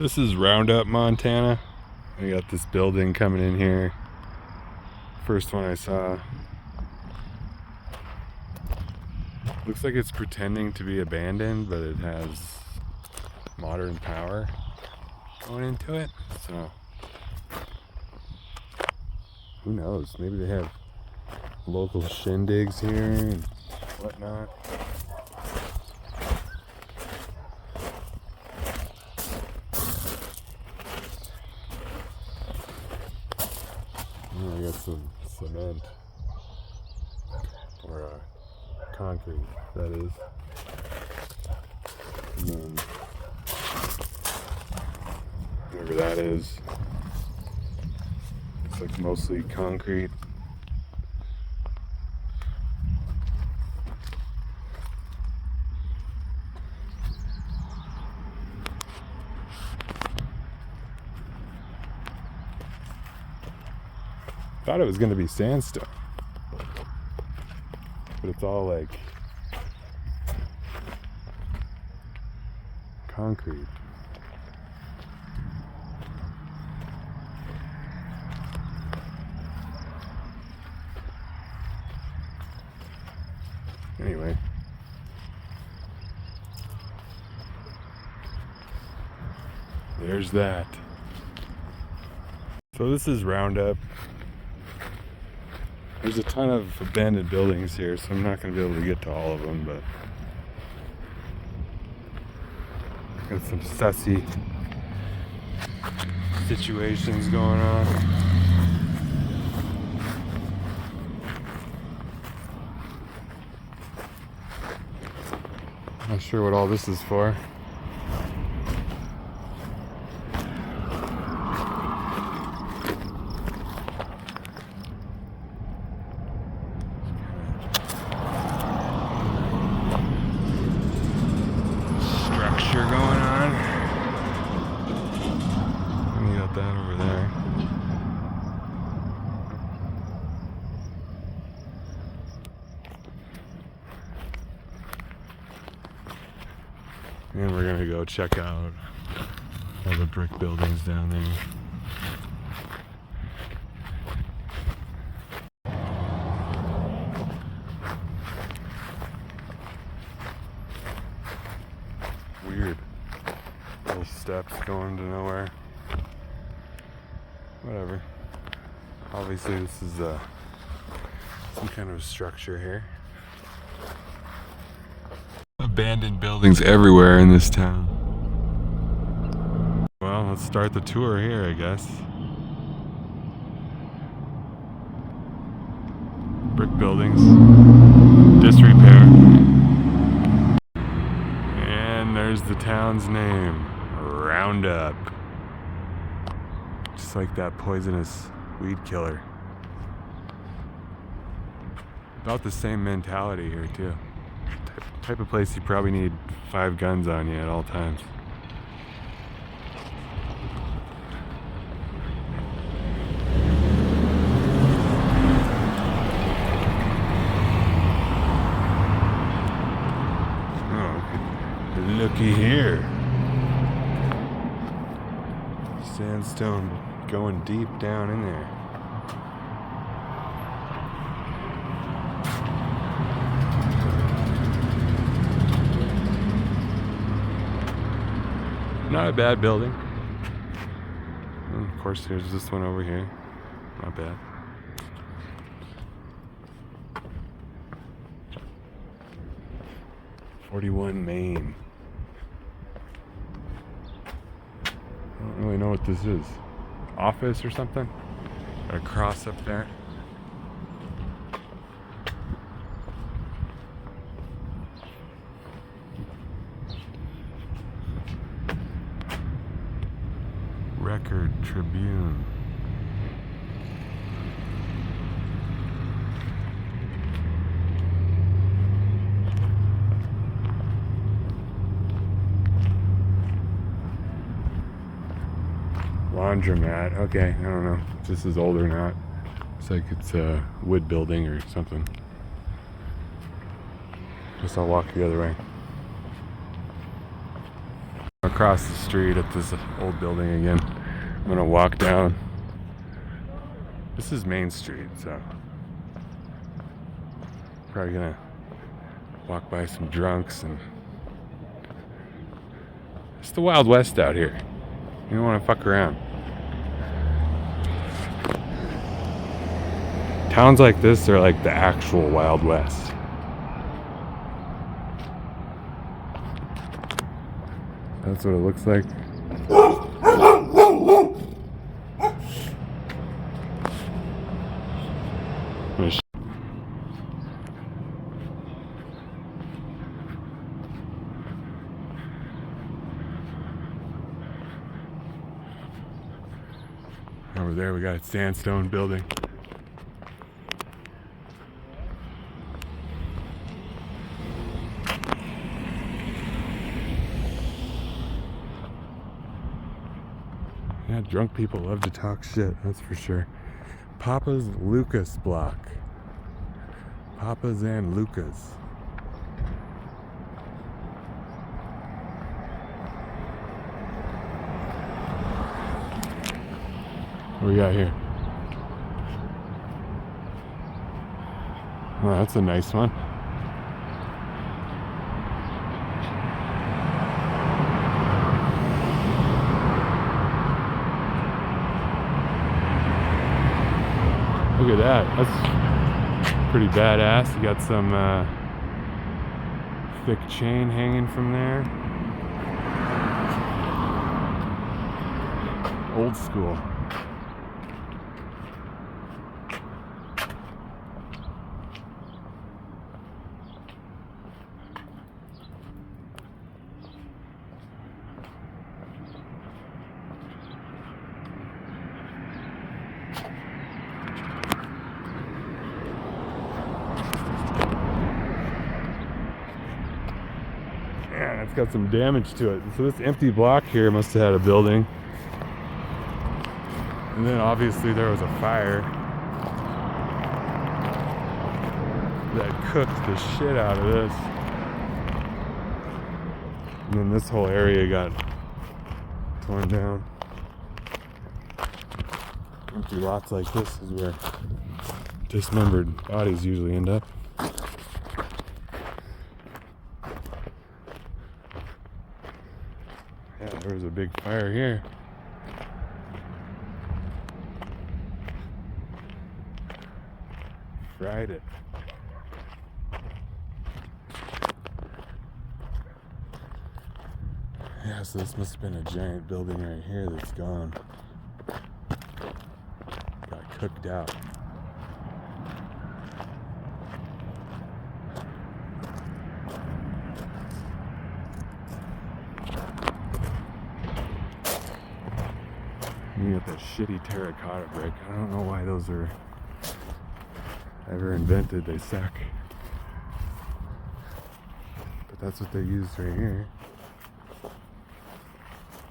This is Roundup, Montana. I got this building coming in here. First one I saw. Looks like it's pretending to be abandoned, but it has modern power going into it. So, who knows? Maybe they have local shindigs here and whatnot. I got some cement, or concrete, that is. And then whatever that is, it's like mostly concrete. Thought it was going to be sandstone, but it's all like concrete. Anyway, there's that. So this is Roundup. There's a ton of abandoned buildings here, so I'm not going to be able to get to all of them, but got some sussy situations going on. Not sure what all this is for. Structure going on. And you got that over there. And we're gonna go check out all the brick buildings down there. Weird. Little steps going to nowhere. Whatever. Obviously this is some kind of structure here. Abandoned buildings everywhere in this town. Well, let's start the tour here, I guess. Brick buildings. Disrepair. And there's the town's name. Roundup. Just like that poisonous weed killer. About the same mentality here too. Type of place you probably need 5 guns on you at all times. Oh, looky here. Sandstone going deep down in there. Not a bad building. And of course, there's this one over here. Not bad. "41 Main." I don't really know what this is. Office or something? Got a cross up there. Record Tribune. Laundromat. Okay, I don't know if this is old or not. Looks like it's a wood building or something. Guess I'll walk the other way. across the street at this old building again. I'm gonna walk down. This is Main Street, so probably gonna walk by some drunks, and it's the Wild West out here. You don't want to fuck around. Towns like this are like the actual Wild West. That's what it looks like. Over there we got a sandstone building. Yeah, drunk people love to talk shit, that's for sure. Papa's Lucas block. Papa's and Lucas. What we got here? Oh, that's a nice one. Look at that. That's pretty badass. You got some thick chain hanging from there. Old school. Man, it's got some damage to it. So this empty block here must have had a building. And then obviously there was a fire that cooked the shit out of this. And then this whole area got torn down. Empty lots like this is where dismembered bodies usually end up. Yeah, there was a big fire here. Fried it. Yeah, so this must have been a giant building right here that's gone. Got cooked out. You got that shitty terracotta brick. I don't know why those are ever invented. They suck. But that's what they used right here.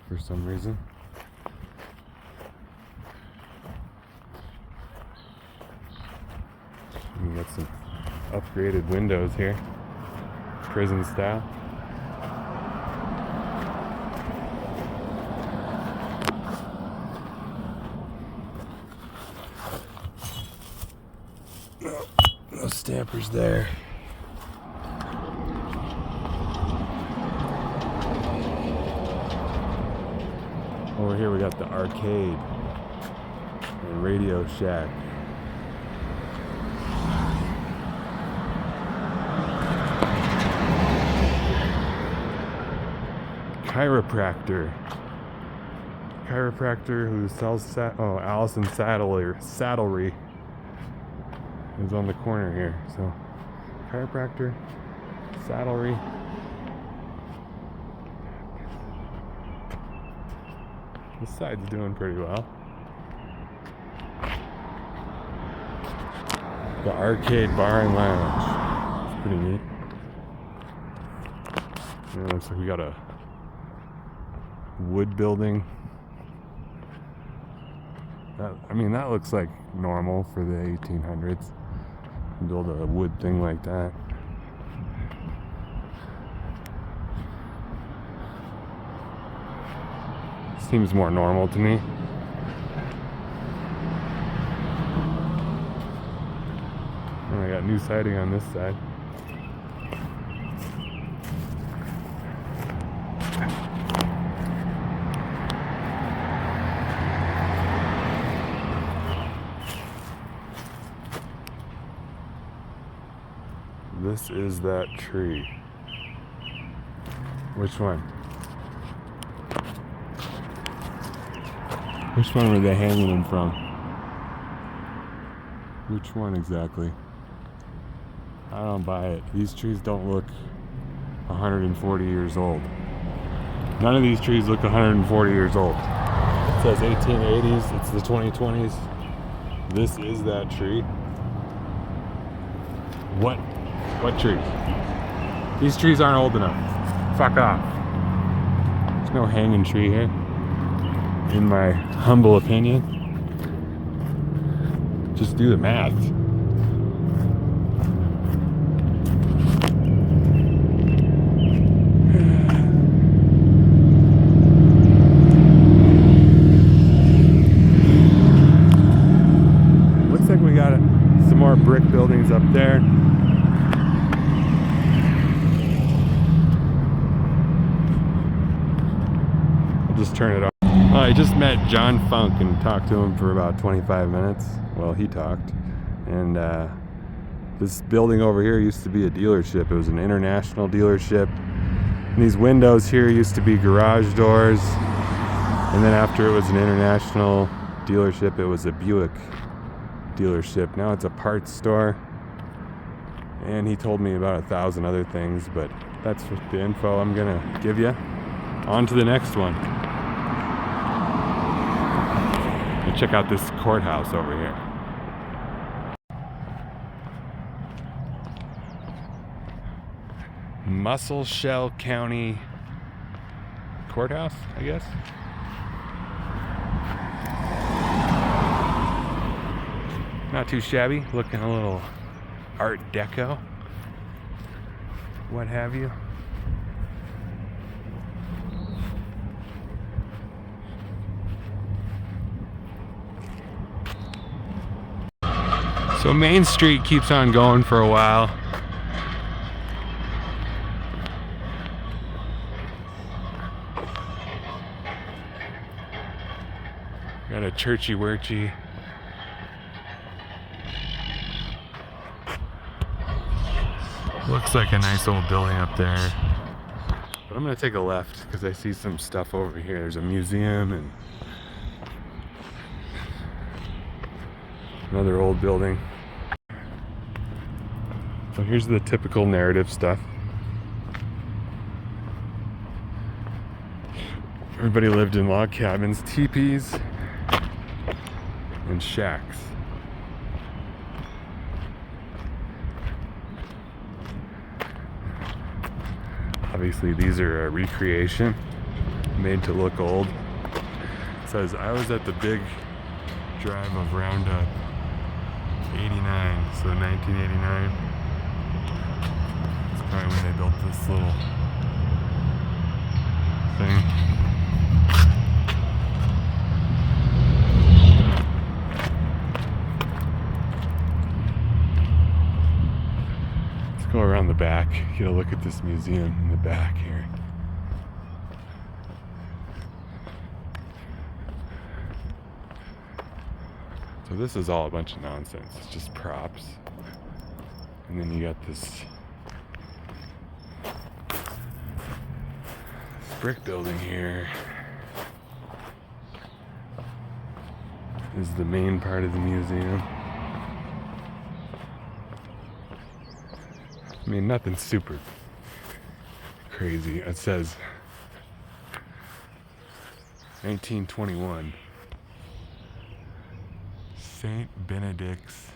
For some reason. You got some upgraded windows here. Prison style. No stampers there. Over here we got the arcade and Radio Shack. Chiropractor who sells Allison Saddlery is on the corner here. So chiropractor, saddlery. This side's doing pretty well. The arcade bar and lounge. It's pretty neat. Yeah, it looks like we got a wood building. That looks like normal for the 1800s. Build a wood thing like that. Seems more normal to me. And I got new siding on this side. This is that tree. Which one? Which one were they hanging them from? Which one exactly? I don't buy it. These trees don't look 140 years old. None of these trees look 140 years old. It says 1880s. It's the 2020s. This is that tree. What trees? These trees aren't old enough. Fuck off. There's no hanging tree here, in my humble opinion. Just do the math. Looks like we got some more brick buildings up there. Just turn it off. I just met John Funk and talked to him for about 25 minutes. Well, he talked. And this building over here used to be a dealership. It was an international dealership. And these windows here used to be garage doors. And then after it was an international dealership, it was a Buick dealership. Now it's a parts store. And he told me about 1,000 other things, but that's the info I'm gonna give you. On to the next one. Check out this courthouse over here. Muscle County Courthouse, I guess. Not too shabby, looking a little Art Deco, what have you. So Main Street keeps on going for a while. Got a churchy-worchy. Looks like a nice old building up there. But I'm gonna take a left because I see some stuff over here. There's a museum and another old building. So here's the typical narrative stuff. Everybody lived in log cabins, teepees, and shacks. Obviously these are a recreation, made to look old. It says, I was at the big drive of Roundup 89, so 1989. That's probably when they built this little thing. Let's go around the back, get a look at this museum in the back here. So this is all a bunch of nonsense. It's just props. And then you got this brick building here. This is the main part of the museum. I mean, nothing super crazy. It says 1921. St. Benedict's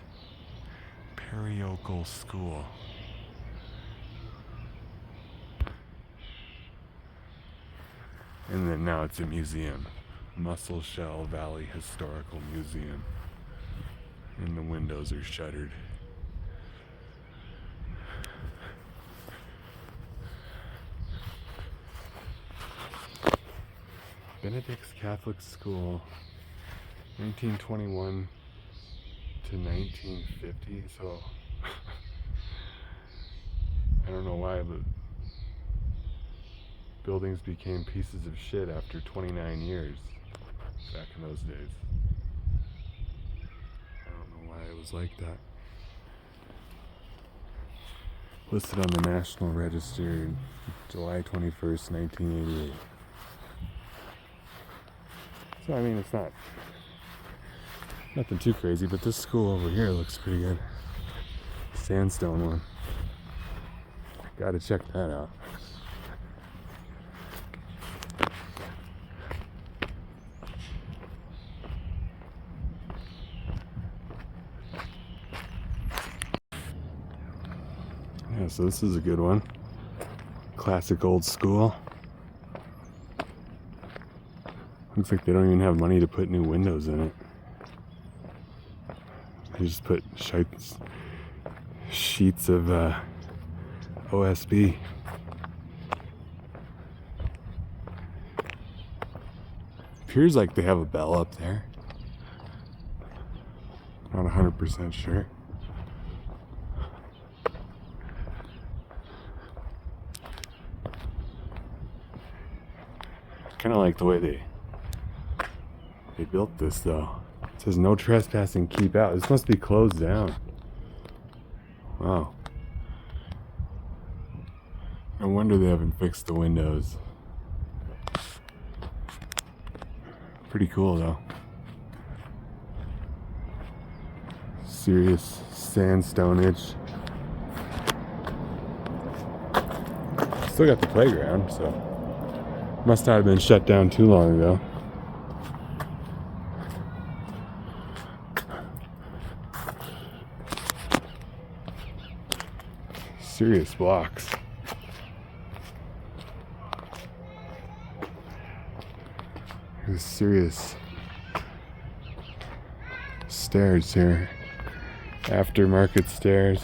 Parochial School. And then now it's a museum. Muscle Shell Valley Historical Museum. And the windows are shuttered. Benedict's Catholic School, 1921 to 1950. So I don't know why, but buildings became pieces of shit after 29 years back in those days. I don't know why it was like that. Listed on the National Register, July 21st, 1988. So I mean, it's not nothing too crazy, but this school over here looks pretty good. Sandstone one. Gotta check that out. Yeah, so this is a good one. Classic old school. Looks like they don't even have money to put new windows in it. They just put sheets of OSB. Appears like they have a bell up there. Not 100% sure. Kind of like the way they built this though. It says no trespassing, keep out. This must be closed down. Wow. No wonder they haven't fixed the windows. Pretty cool though. Serious sandstone-ish. Still got the playground, so must not have been shut down too long ago. Serious blocks. There's serious stairs here. Aftermarket stairs.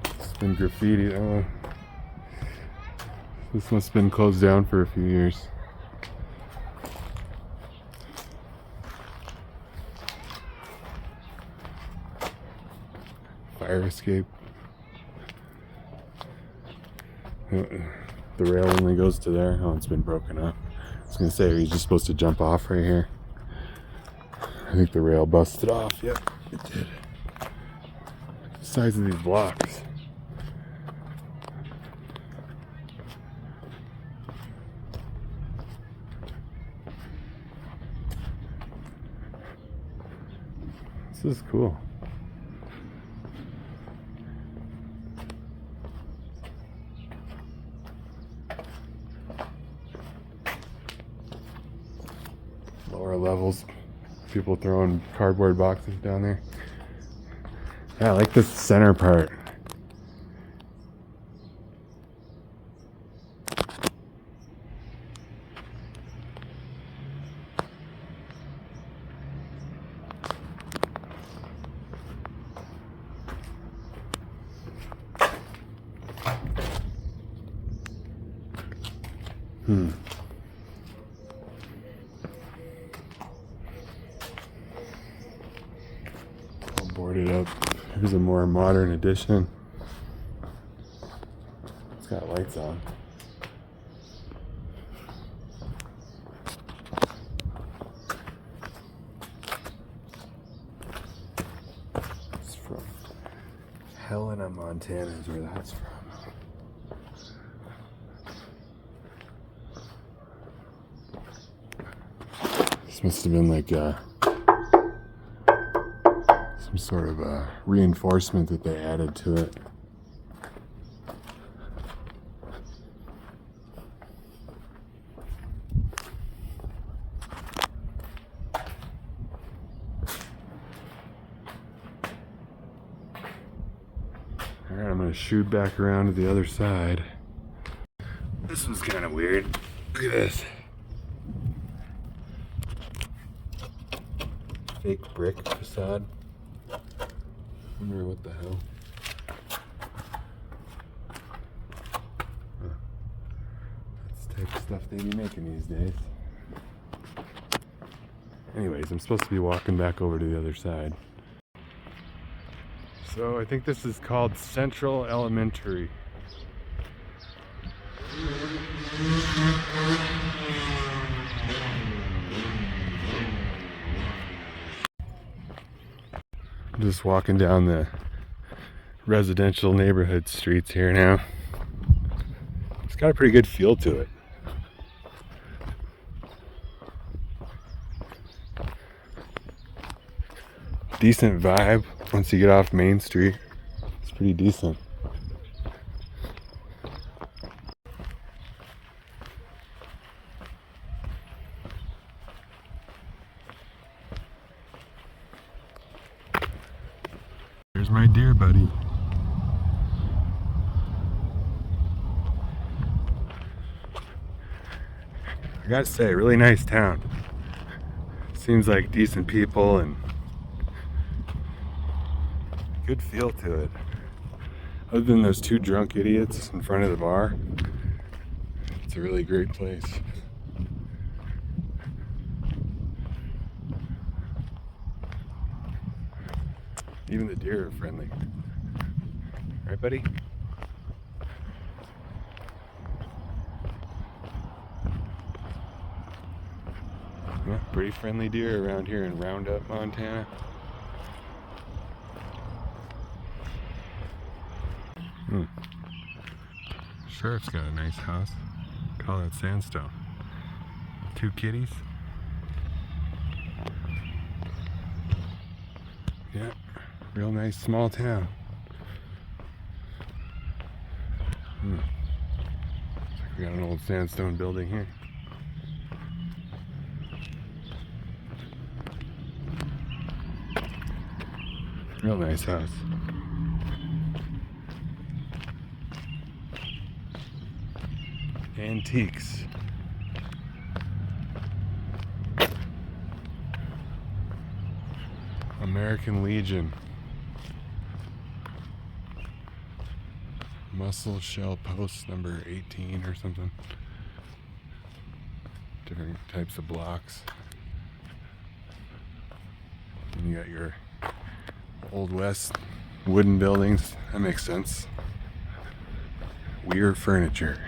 It's been graffiti. Oh, this must have been closed down for a few years. Fire escape. The rail only goes to there. Oh, it's been broken up. I was gonna say, are you just supposed to jump off right here? I think the rail busted off. Yep, it did. The size of these blocks. This is cool. Lower levels, people throwing cardboard boxes down there. Yeah, I like this center part. All boarded up. Here's a more modern edition. It's got lights on. It's from Helena, Montana is where that's from. This must have been like some sort of reinforcement that they added to it. Alright, I'm going to shoot back around to the other side. This one's kind of weird. Look at this. Fake brick facade. Wonder what the hell. That's type stuff they be making these days. Anyways, I'm supposed to be walking back over to the other side. So I think this is called Central Elementary. I'm just walking down the residential neighborhood streets here now. It's got a pretty good feel to it. Decent vibe once you get off Main Street. It's pretty decent. There's my deer buddy. I gotta say, really nice town. Seems like decent people and good feel to it. Other than those two drunk idiots in front of the bar, it's a really great place. Even the deer are friendly. Right, buddy? Yeah, pretty friendly deer around here in Roundup, Montana. Sheriff's got a nice house. Call it sandstone. 2 kitties. Yeah, real nice small town. Looks like we got an old sandstone building here. Real nice house. Antiques. American Legion. Muscle shell post number 18 or something. Different types of blocks. And you got your Old West wooden buildings. That makes sense. Weird furniture.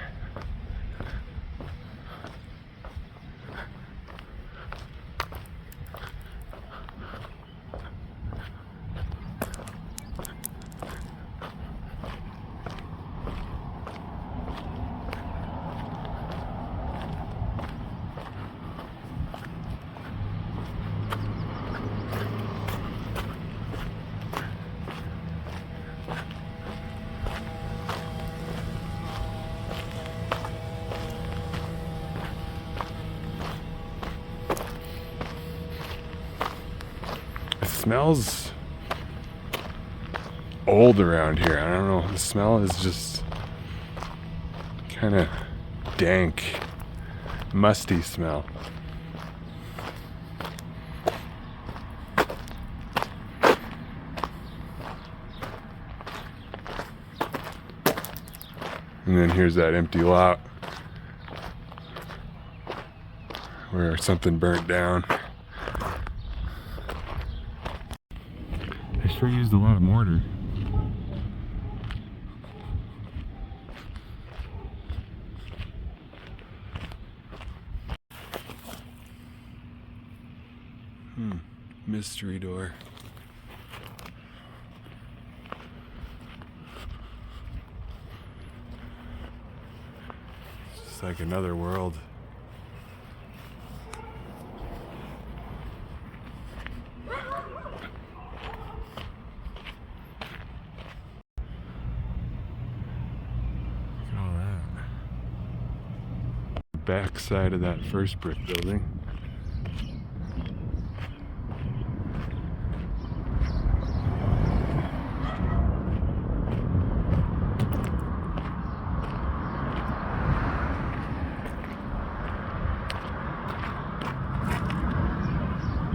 Smells old around here. I don't know. The smell is just kind of dank, musty smell. And then here's that empty lot where something burnt down. They sure used a lot of mortar. Mystery door. It's just like another world. Back side of that first brick building.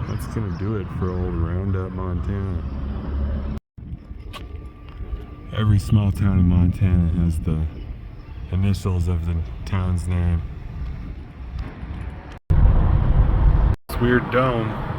That's gonna do it for old Roundup, Montana. Every small town in Montana has the initials of the town's name. weird dome.